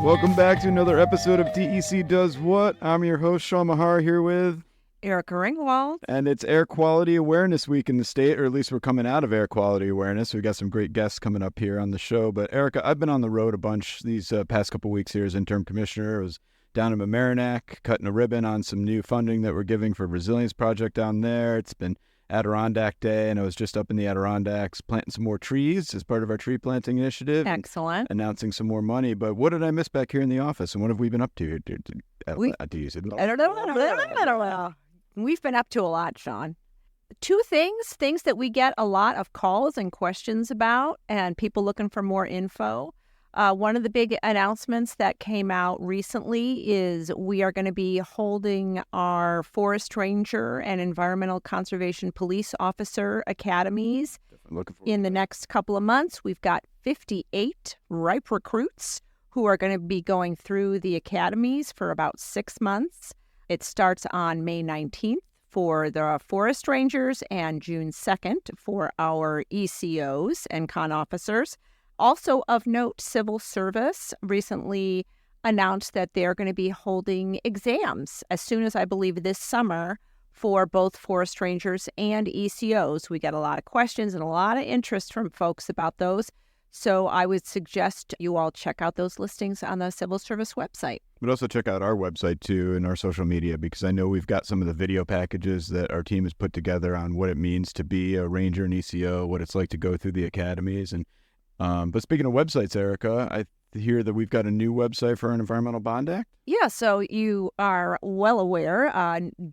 Welcome back to another episode of DEC Does What. I'm your host, Sean Mahar, here with Erica Ringwald. And it's Air Quality Awareness Week in the state, or at least we're coming out of Air Quality Awareness. We've got some great guests coming up here on the show. But Erica, I've been on the road a bunch these past couple weeks here as interim commissioner. I was down in Mamaroneck, cutting a ribbon on some new funding that we're giving for Resilience Project down there. It's been Adirondack Day, and I was just up in the Adirondacks planting some more trees as part of our tree planting initiative. Excellent. Announcing some more money. But what did I miss back here in the office, and what have we been up to? I don't know. We've been up to a lot, Sean. Two things that we get a lot of calls and questions about, and people looking for more info. One of the big announcements that came out recently is we are going to be holding our Forest Ranger and Environmental Conservation Police Officer Academies in the next couple of months. We've got 58 ripe recruits who are going to be going through the academies for about 6 months. It starts on May 19th for the Forest Rangers and June 2nd for our ECOs and con officers. Also of note, Civil Service recently announced that they're going to be holding exams as soon as, I believe, this summer for both Forest Rangers and ECOs. We get a lot of questions and a lot of interest from folks about those. So I would suggest you all check out those listings on the Civil Service website. But also check out our website, too, and our social media, because I know we've got some of the video packages that our team has put together on what it means to be a Ranger and ECO, what it's like to go through the academies. And but speaking of websites, Erica, I hear that we've got a new website for an Environmental Bond Act. Yeah, so you are well aware,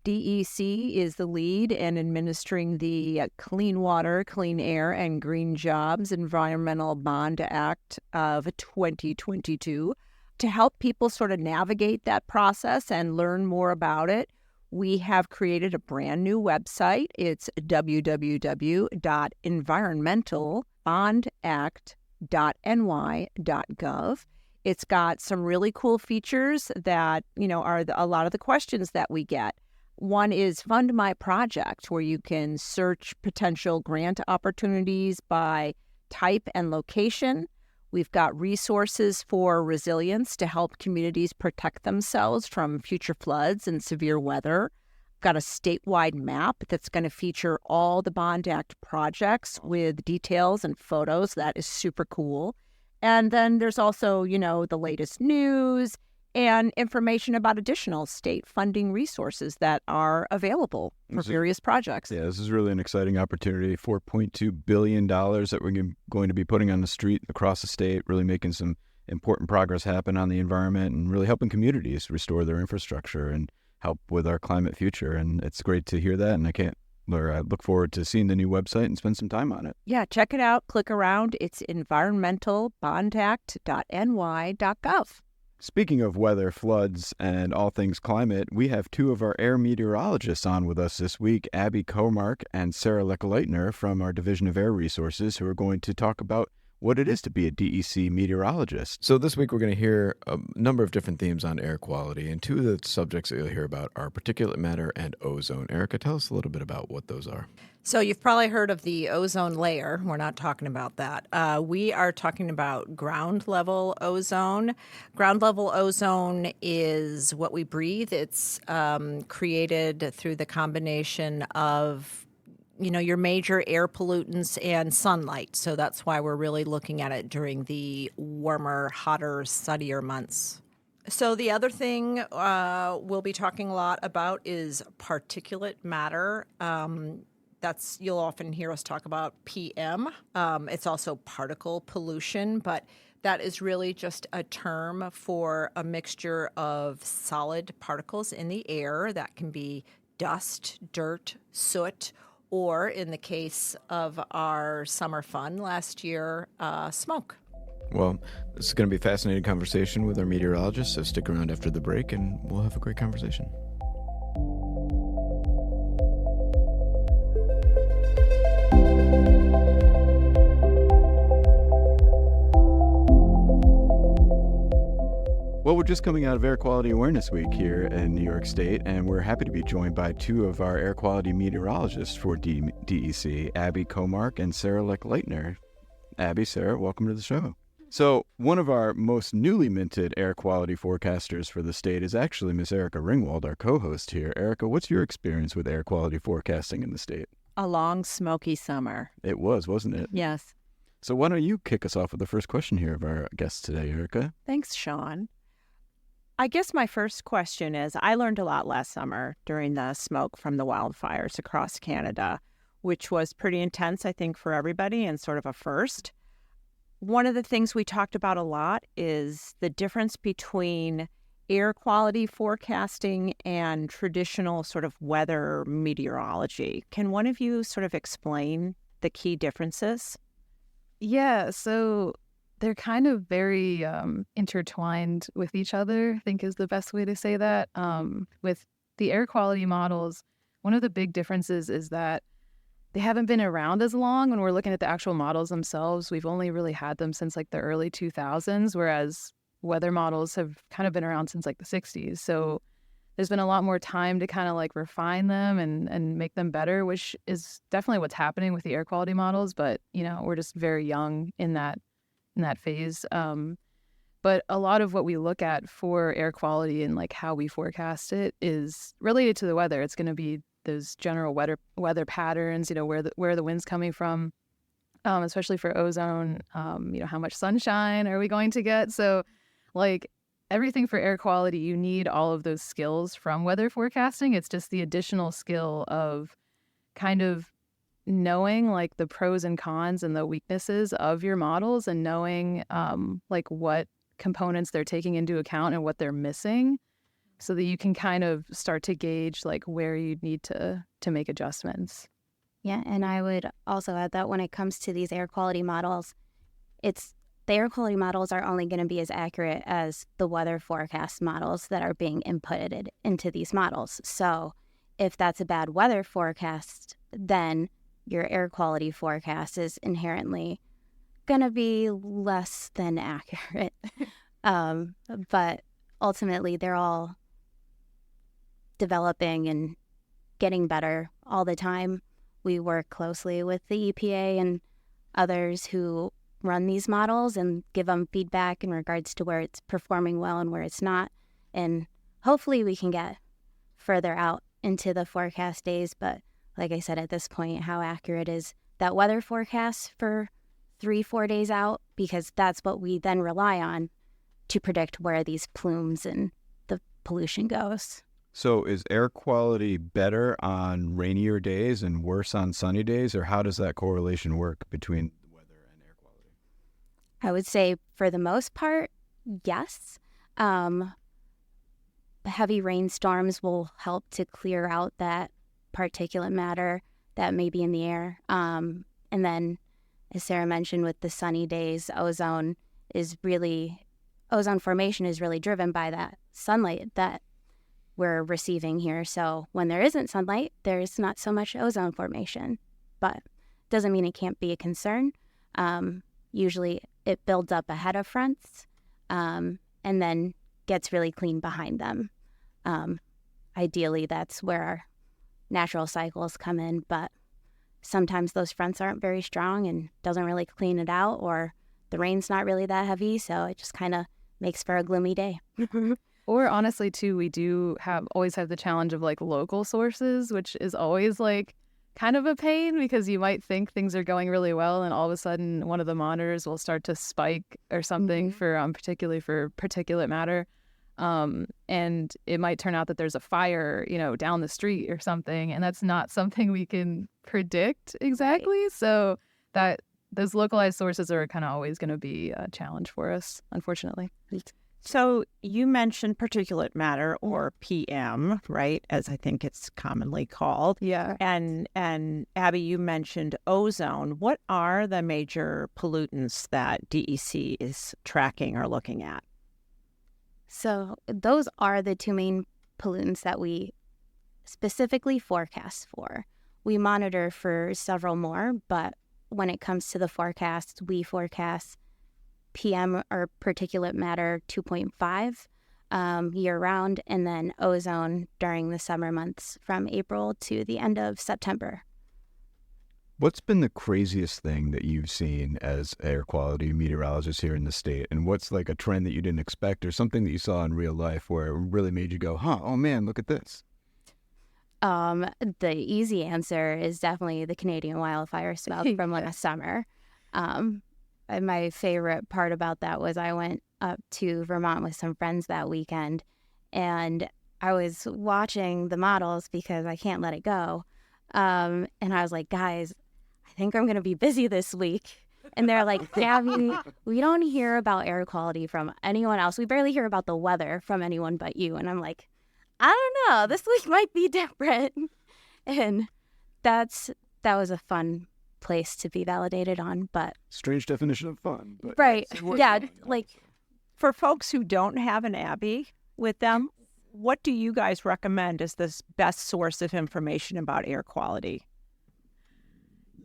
DEC is the lead in administering the Clean Water, Clean Air, and Green Jobs Environmental Bond Act of 2022. To help people sort of navigate that process and learn more about it, we have created a brand new website. It's www.environmentalbondact.ny.gov. It's got some really cool features that, are a lot of the questions that we get. One is Fund My Project, where you can search potential grant opportunities by type and location. We've got resources for resilience to help communities protect themselves from future floods and severe weather. Got a statewide map that's going to feature all the Bond Act projects with details and photos. That is super cool. And then there's also, the latest news and information about additional state funding resources that are available for various projects. Yeah, this is really an exciting opportunity. $4.2 billion that we're going to be putting on the street across the state, really making some important progress happen on the environment and really helping communities restore their infrastructure and help with our climate future. And it's great to hear that. And I look forward to seeing the new website and spend some time on it. Yeah, check it out. Click around. It's environmentalbondact.ny.gov. Speaking of weather, floods, and all things climate, we have two of our air meteorologists on with us this week, Abby Komarc and Sarah Lechleitner from our Division of Air Resources, who are going to talk about what it is to be a DEC meteorologist. So this week we're going to hear a number of different themes on air quality, and two of the subjects that you'll hear about are particulate matter and ozone. Erica, tell us a little bit about what those are. So you've probably heard of the ozone layer. We're not talking about that. We are talking about ground level ozone. Ground level ozone is what we breathe. It's created through the combination of your major air pollutants and sunlight. So that's why we're really looking at it during the warmer, hotter, sunnier months. So the other thing we'll be talking a lot about is particulate matter. You'll often hear us talk about PM. It's also particle pollution, but that is really just a term for a mixture of solid particles in the air. That can be dust, dirt, soot, or in the case of our summer fun last year, smoke. Well, this is going to be a fascinating conversation with our meteorologist, so stick around after the break and we'll have a great conversation. Well, we're just coming out of Air Quality Awareness Week here in New York State, and we're happy to be joined by two of our air quality meteorologists for DEC, Abby Komarc and Sarah Lechleitner. Abby, Sarah, welcome to the show. So one of our most newly minted air quality forecasters for the state is actually Miss Erica Ringwald, our co-host here. Erica, what's your experience with air quality forecasting in the state? A long, smoky summer. It was, wasn't it? Yes. So why don't you kick us off with the first question here of our guest today, Erica? Thanks, Sean. I guess my first question is, I learned a lot last summer during the smoke from the wildfires across Canada, which was pretty intense, I think, for everybody and sort of a first. One of the things we talked about a lot is the difference between air quality forecasting and traditional sort of weather meteorology. Can one of you sort of explain the key differences? Yeah, so they're kind of very intertwined with each other, I think is the best way to say that. With the air quality models, one of the big differences is that they haven't been around as long. When we're looking at the actual models themselves, we've only really had them since like the early 2000s, whereas weather models have kind of been around since like the 60s. So there's been a lot more time to kind of like refine them and make them better, which is definitely what's happening with the air quality models. But, you know, we're just very young in that phase. But a lot of what we look at for air quality and like how we forecast it is related to the weather. It's going to be those general weather patterns, you know, where the wind's coming from, especially for ozone, you know, how much sunshine are we going to get? So like everything for air quality, you need all of those skills from weather forecasting. It's just the additional skill of kind of knowing like the pros and cons and the weaknesses of your models and knowing like what components they're taking into account and what they're missing, so that you can kind of start to gauge like where you need to make adjustments. Yeah, and I would also add that when it comes to these air quality models, the air quality models are only going to be as accurate as the weather forecast models that are being inputted into these models. So if that's a bad weather forecast, then your air quality forecast is inherently going to be less than accurate. But ultimately, they're all developing and getting better all the time. We work closely with the EPA and others who run these models and give them feedback in regards to where it's performing well and where it's not. And hopefully we can get further out into the forecast days. But like I said, at this point, how accurate is that weather forecast for 3-4 days out? Because that's what we then rely on to predict where these plumes and the pollution goes. So is air quality better on rainier days and worse on sunny days, or how does that correlation work between the weather and air quality? I would say for the most part, yes. Heavy rainstorms will help to clear out that particulate matter that may be in the air. And then, as Sarah mentioned, with the sunny days, ozone formation is really driven by that sunlight that we're receiving here. So when there isn't sunlight, there's not so much ozone formation, but doesn't mean it can't be a concern. Usually it builds up ahead of fronts and then gets really clean behind them. Ideally, that's where our natural cycles come in, but sometimes those fronts aren't very strong and doesn't really clean it out, or the rain's not really that heavy, so it just kind of makes for a gloomy day. Or honestly, too, we do always have the challenge of like local sources, which is always like kind of a pain, because you might think things are going really well and all of a sudden one of the monitors will start to spike or something for particularly for particulate matter. And it might turn out that there's a fire, you know, down the street or something, and that's not something we can predict exactly. Right. So that those localized sources are kind of always going to be a challenge for us, unfortunately. So you mentioned particulate matter, or PM, right, as I think it's commonly called. Yeah. And Abby, you mentioned ozone. What are the major pollutants that DEC is tracking or looking at? So those are the two main pollutants that we specifically forecast for. We monitor for several more, but when it comes to the forecast, we forecast PM, or particulate matter, 2.5 year-round, and then ozone during the summer months from April to the end of September. What's been the craziest thing that you've seen as air quality meteorologist here in the state? And what's like a trend that you didn't expect or something that you saw in real life where it really made you go, huh, oh man, look at this? The easy answer is definitely the Canadian wildfire smoke from last summer. And my favorite part about that was I went up to Vermont with some friends that weekend, and I was watching the models because I can't let it go. And I was like, guys, I think I'm going to be busy this week. And they're like, Gabby, we don't hear about air quality from anyone else. We barely hear about the weather from anyone but you. And I'm like, I don't know. This week might be different. And that was a fun place to be validated on. But Strange definition of fun. But right. Yeah. fun, Like, For folks who don't have an Abby with them, what do you guys recommend as the best source of information about air quality?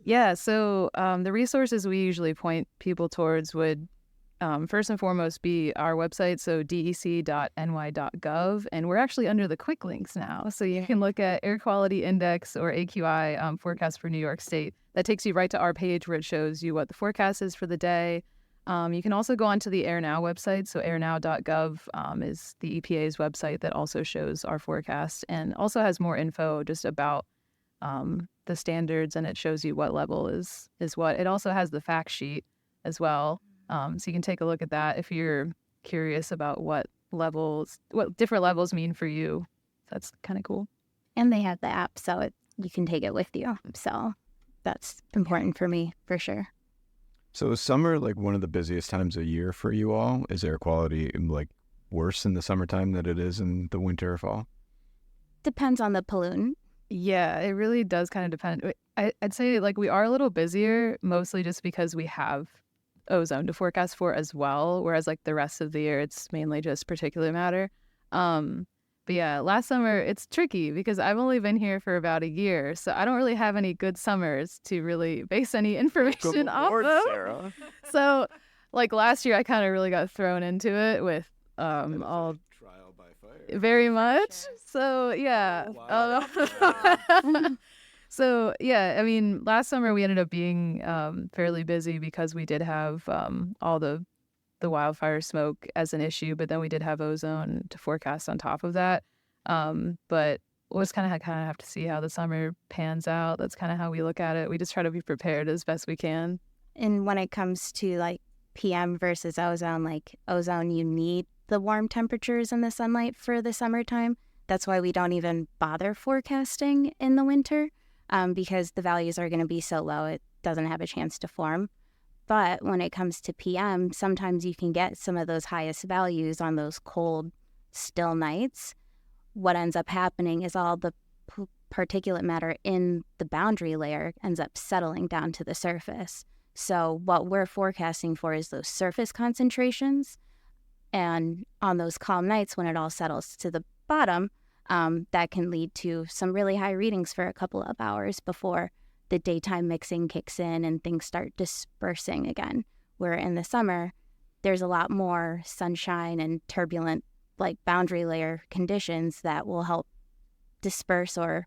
Yeah, so the resources we usually point people towards would first and foremost be our website, so dec.ny.gov, and we're actually under the quick links now. So you can look at Air Quality Index or AQI forecast for New York State. That takes you right to our page where it shows you what the forecast is for the day. You can also go onto the Air Now website, so airnow.gov is the EPA's website that also shows our forecast and also has more info just about the standards, and it shows you what level is what. It also has the fact sheet as well, so you can take a look at that if you're curious about what different levels mean for you. That's kind of cool. and they have the app, so you can take it with you. So that's important for me, for sure. So is summer like one of the busiest times of year for you all? Is air quality like worse in the summertime than it is in the winter or fall? Depends on the pollutant. Yeah, it really does kind of depend. I'd say like we are a little busier, mostly just because we have ozone to forecast for as well, whereas like the rest of the year, it's mainly just particulate matter. But yeah, last summer, it's tricky because I've only been here for about a year, so I don't really have any good summers to really base any information off of. Sarah. So like last year, I kind of really got thrown into it with all trial by fire. very much. So yeah. So yeah, I mean, last summer we ended up being fairly busy because we did have all the wildfire smoke as an issue, but then we did have ozone to forecast on top of that. But we'll just kind of have to see how the summer pans out. That's kind of how we look at it. We just try to be prepared as best we can. And when it comes to like PM versus ozone, like ozone, you need the warm temperatures and the sunlight for the summertime. That's why we don't even bother forecasting in the winter, because the values are going to be so low, it doesn't have a chance to form. But when it comes to PM, sometimes you can get some of those highest values on those cold, still nights. What ends up happening is all the particulate matter in the boundary layer ends up settling down to the surface. So what we're forecasting for is those surface concentrations. And on those calm nights, when it all settles to the bottom, that can lead to some really high readings for a couple of hours before the daytime mixing kicks in and things start dispersing again. Where in the summer, there's a lot more sunshine and turbulent, like boundary layer conditions that will help disperse or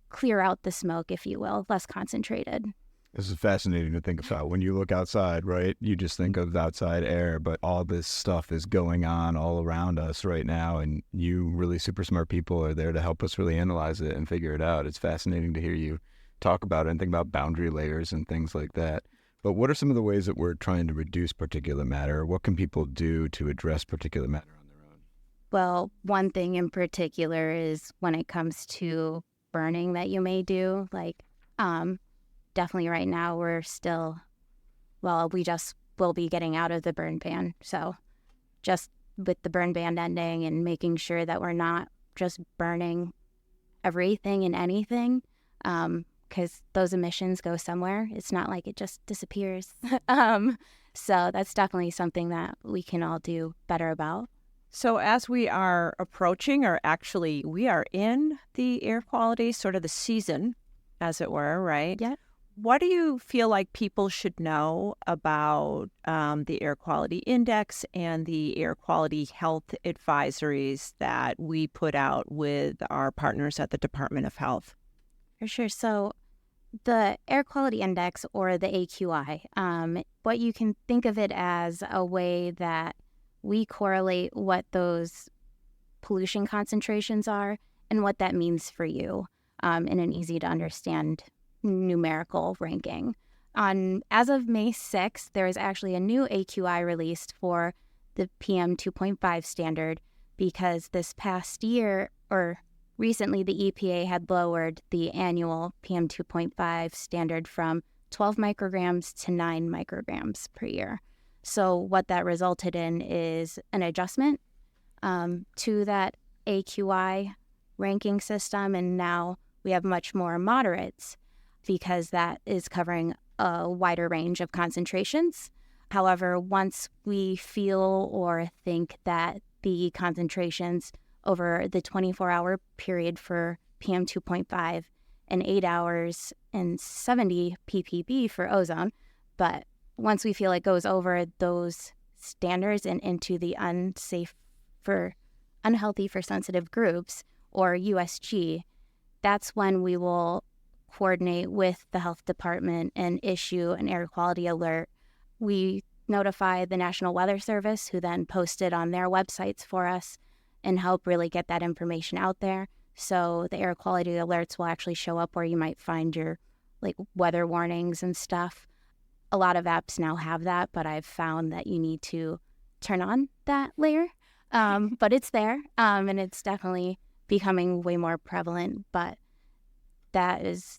clear out the smoke, if you will, less concentrated. This is fascinating to think about. When you look outside, right, you just think of outside air, but all this stuff is going on all around us right now, and you really super smart people are there to help us really analyze it and figure it out. It's fascinating to hear you talk about it and think about boundary layers and things like that. But what are some of the ways that we're trying to reduce particulate matter? What can people do to address particulate matter on their own? Well, one thing in particular is when it comes to burning that you may do, like definitely right now we're still, we just will be getting out of the burn ban. So just with the burn ban ending and making sure that we're not just burning everything and anything, because those emissions go somewhere. It's not like it just disappears. So that's definitely something that we can all do better about. So as we are approaching, or actually we are in the air quality, sort of the season, as it were, right? Yeah. What do you feel like people should know about the air quality index and the air quality health advisories that we put out with our partners at the Department of Health? For sure. So the air quality index, or the AQI, what you can think of it as a way that we correlate what those pollution concentrations are and what that means for you in an easy to understand numerical ranking. As of May 6th, there is actually a new AQI released for the PM 2.5 standard, because this past year, or recently, the EPA had lowered the annual PM 2.5 standard from 12 micrograms to 9 micrograms per year. So what that resulted in is an adjustment to that AQI ranking system, and now we have much more moderates because that is covering a wider range of concentrations. However, once we feel or think that the concentrations over the 24-hour period for PM 2.5 and 8 hours and 70 ppb for ozone, but once we feel it goes over those standards and into the unhealthy for sensitive groups, or USG, that's when we will coordinate with the health department and issue an air quality alert. We notify the National Weather Service, who then post it on their websites for us and help really get that information out there. So the air quality alerts will actually show up where you might find your weather warnings and stuff. A lot of apps now have that, but I've found that you need to turn on that layer. But it's there, and it's definitely becoming way more prevalent. But that is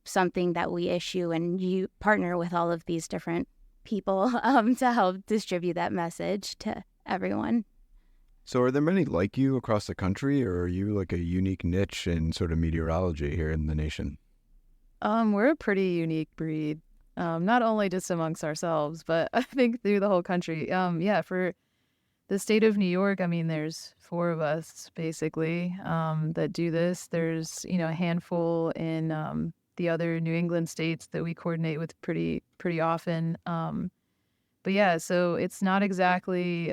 something that we issue, and you partner with all of these different people to help distribute that message to everyone. So are there many like you across the country, or are you like a unique niche in sort of meteorology here in the nation? We're a pretty unique breed, not only just amongst ourselves, but I think through the whole country. For the state of New York, I mean, there's 4 of us basically that do this. There's, a handful in the other New England states that we coordinate with pretty often. So it's not exactly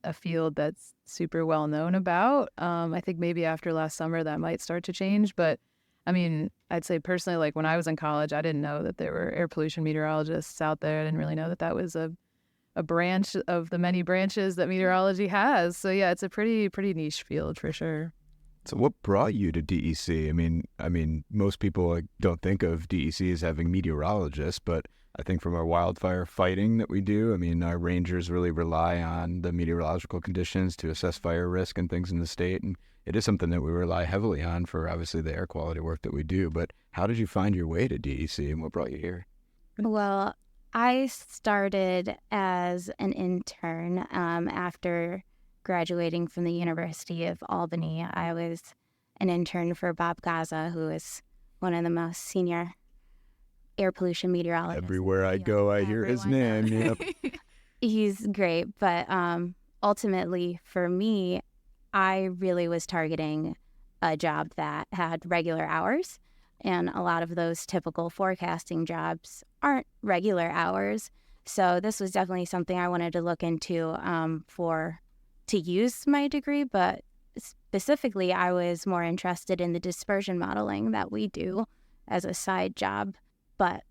a field that's super well known about. I think maybe after last summer that might start to change. But I mean, I'd say personally, like when I was in college, I didn't know that there were air pollution meteorologists out there. I didn't really know that that was a branch of the many branches that meteorology has. So yeah, it's a pretty niche field for sure. So what brought you to DEC? I mean, most people don't think of DEC as having meteorologists, but I think from our wildfire fighting that we do, I mean, our rangers really rely on the meteorological conditions to assess fire risk and things in the state. And it is something that we rely heavily on for obviously the air quality work that we do. But how did you find your way to DEC, and what brought you here? Well, I started as an intern after graduating from the University of Albany. I was an intern for Bob Gaza, who is one of the most senior air pollution meteorologists. Everywhere I go, I hear his name. Yep. He's great, but ultimately for me, I really was targeting a job that had regular hours, and a lot of those typical forecasting jobs aren't regular hours. So this was definitely something I wanted to look into to use my degree, but specifically I was more interested in the dispersion modeling that we do as a side job. But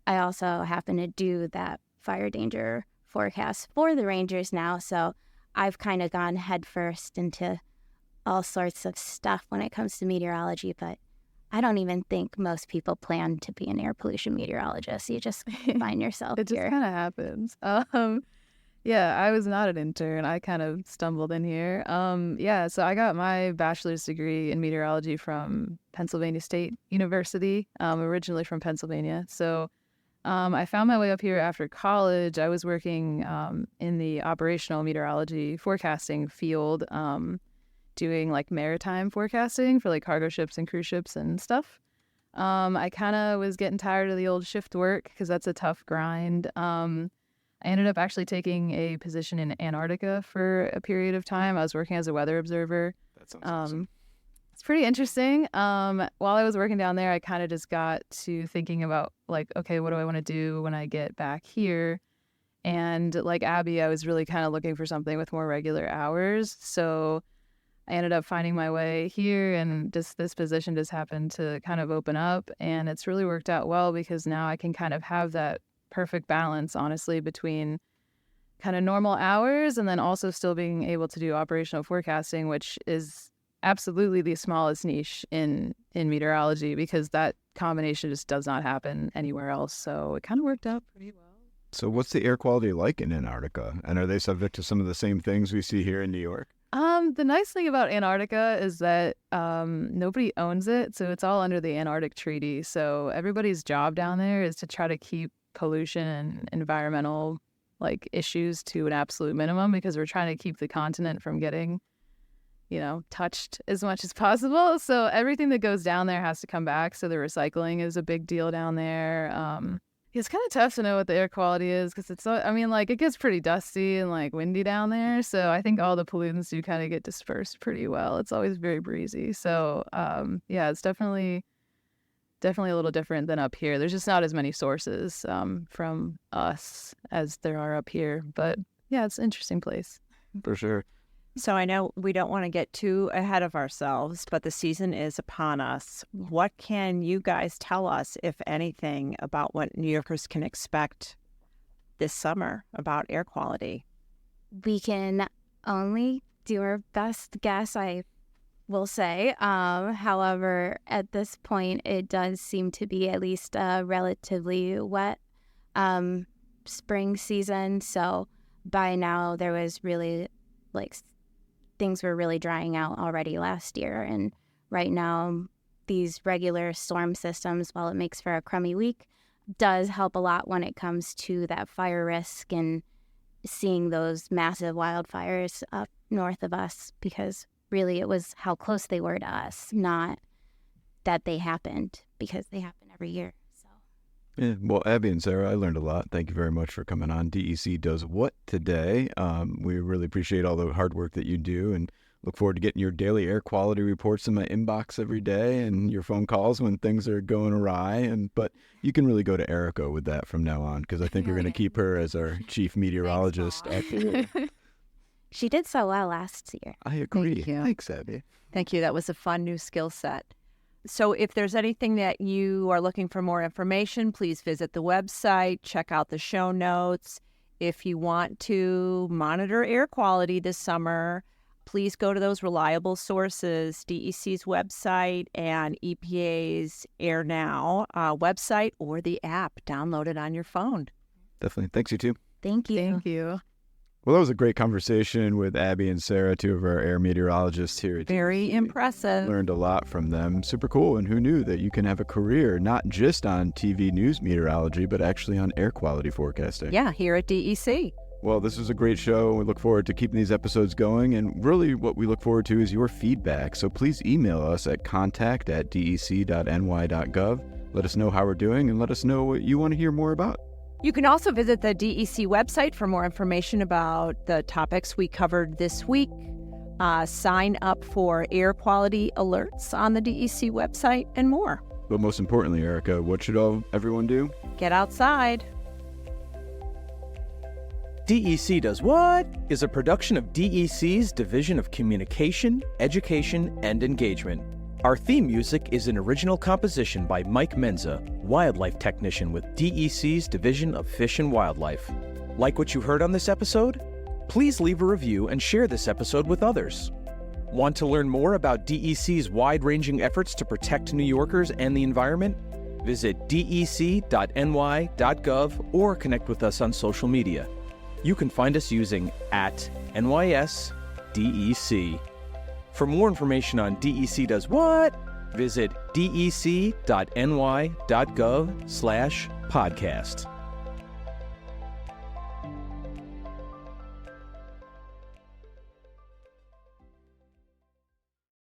I also happen to do that fire danger forecast for the Rangers now, so I've kind of gone headfirst into all sorts of stuff when it comes to meteorology, but I don't even think most people plan to be an air pollution meteorologist. You just find yourself It here. just kind of happens. I was not an intern. I kind of stumbled in here. So I got my bachelor's degree in meteorology from Pennsylvania State University, originally from Pennsylvania. So I found my way up here after college. I was working in the operational meteorology forecasting field, doing like maritime forecasting for like cargo ships and cruise ships and stuff. I kind of was getting tired of the old shift work because that's a tough grind. I ended up actually taking a position in Antarctica for a period of time. I was working as a weather observer. That sounds awesome. It's pretty interesting. While I was working down there, I kind of just got to thinking about like, okay, what do I want to do when I get back here? And like Abby, I was really kind of looking for something with more regular hours. So I ended up finding my way here, and just this position just happened to kind of open up, and it's really worked out well because now I can kind of have that perfect balance, honestly, between kind of normal hours and then also still being able to do operational forecasting, which is absolutely the smallest niche in meteorology, because that combination just does not happen anywhere else. So it kind of worked out pretty well. So what's the air quality like in Antarctica? And are they subject to some of the same things we see here in New York? The nice thing about Antarctica is that nobody owns it, so it's all under the Antarctic Treaty. So everybody's job down there is to try to keep pollution and environmental issues to an absolute minimum, because we're trying to keep the continent from getting, touched as much as possible. So everything that goes down there has to come back. So the recycling is a big deal down there. It's kind of tough to know what the air quality is because it gets pretty dusty and windy down there. So I think all the pollutants do kind of get dispersed pretty well. It's always very breezy. So it's definitely a little different than up here. There's just not as many sources from us as there are up here. But yeah, it's an interesting place. For sure. So I know we don't want to get too ahead of ourselves, but the season is upon us. What can you guys tell us, if anything, about what New Yorkers can expect this summer about air quality? We can only do our best guess, I will say. However, at this point, it does seem to be at least a relatively wet spring season. So by now, there was really things were really drying out already last year. And right now, these regular storm systems, while it makes for a crummy week, does help a lot when it comes to that fire risk and seeing those massive wildfires up north of us, because really it was how close they were to us, not that they happened, because they happen every year. Yeah, well, Abby and Sarah, I learned a lot. Thank you very much for coming on. DEC Does What today. We really appreciate all the hard work that you do, and look forward to getting your daily air quality reports in my inbox every day and your phone calls when things are going awry. But you can really go to Erica with that from now on, because I think we're going to keep her as our chief meteorologist. She did so well last year. I agree. Thank you. Thanks, Abby. Thank you. That was a fun new skill set. So if there's anything that you are looking for more information, please visit the website, check out the show notes. If you want to monitor air quality this summer, please go to those reliable sources, DEC's website and EPA's Air Now website, or the app. Download it on your phone. Definitely. Thanks, you two. Thank you. Thank you. Well, that was a great conversation with Abby and Sarah, two of our air meteorologists here at Very DEC. impressive. Learned a lot from them. Super cool. And who knew that you can have a career not just on TV news meteorology, but actually on air quality forecasting. Yeah, here at DEC. Well, this was a great show. We look forward to keeping these episodes going. And really what we look forward to is your feedback. So please email us at contact@dec.ny.gov. Let us know how we're doing and let us know what you want to hear more about. You can also visit the DEC website for more information about the topics we covered this week. Sign up for air quality alerts on the DEC website and more. But most importantly, Erica, what should everyone do? Get outside. DEC Does What is a production of DEC's Division of Communication, Education, and Engagement. Our theme music is an original composition by Mike Menza, wildlife technician with DEC's Division of Fish and Wildlife. Like what you heard on this episode? Please leave a review and share this episode with others. Want to learn more about DEC's wide-ranging efforts to protect New Yorkers and the environment? Visit dec.ny.gov or connect with us on social media. You can find us using @NYSDEC. For more information on DEC Does What, visit dec.ny.gov/podcast.